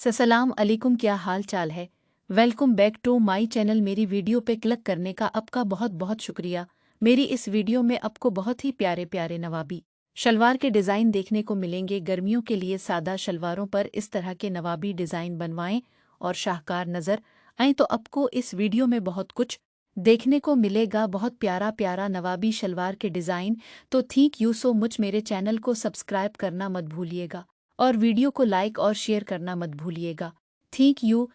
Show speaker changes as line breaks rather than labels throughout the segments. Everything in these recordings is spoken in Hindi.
सलाम अलैकुम, क्या हाल चाल है। Welcome back to my channel. मेरी वीडियो पे क्लिक करने का आपका बहुत बहुत शुक्रिया। मेरी इस वीडियो में आपको बहुत ही प्यारे प्यारे नवाबी शलवार के डिज़ाइन देखने को मिलेंगे। गर्मियों के लिए सादा शलवारों पर इस तरह के नवाबी डिज़ाइन बनवाएं और शाहकार नज़र आएँ तो आपको इस वीडियो में बहुत कुछ देखने को मिलेगा। बहुत प्यारा प्यारा नवाबी शलवार के डिज़ाइन। तो थैंक यू सो मच। मेरे चैनल को सब्सक्राइब करना मत भूलिएगा और वीडियो को लाइक और शेयर करना मत भूलिएगा। Thank you.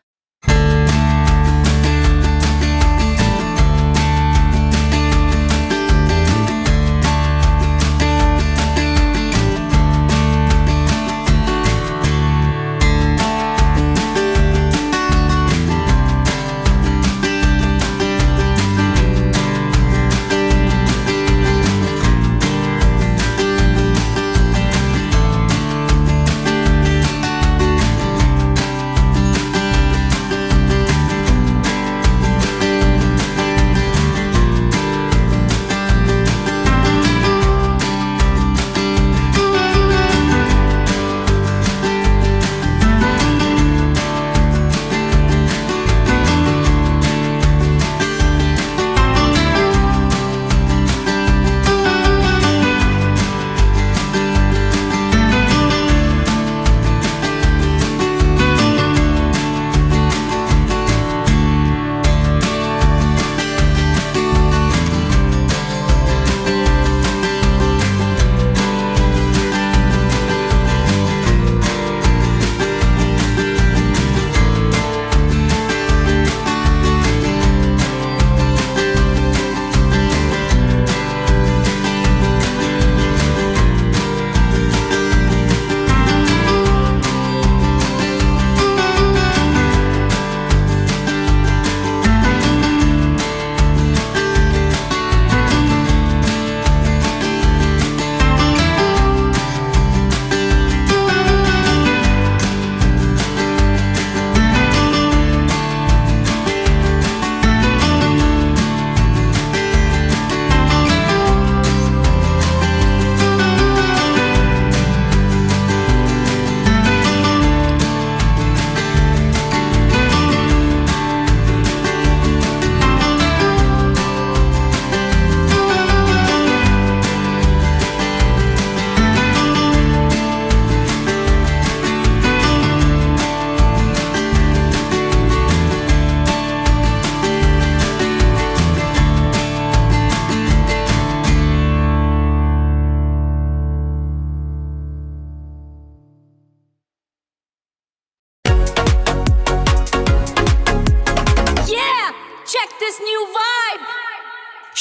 Check this new vibe.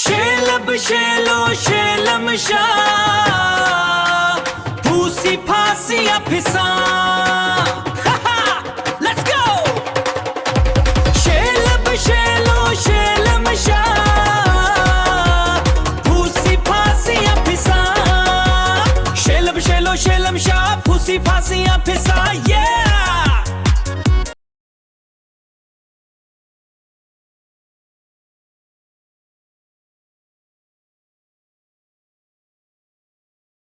शेलब शेलो शेलम शाह फूसी फांसियां फिसा Let's go. शेलब शेलो शेलम शाह फूसी फांसियां फिसा शेलब शेलो शेलम शाह फूसी फांसियां फिसा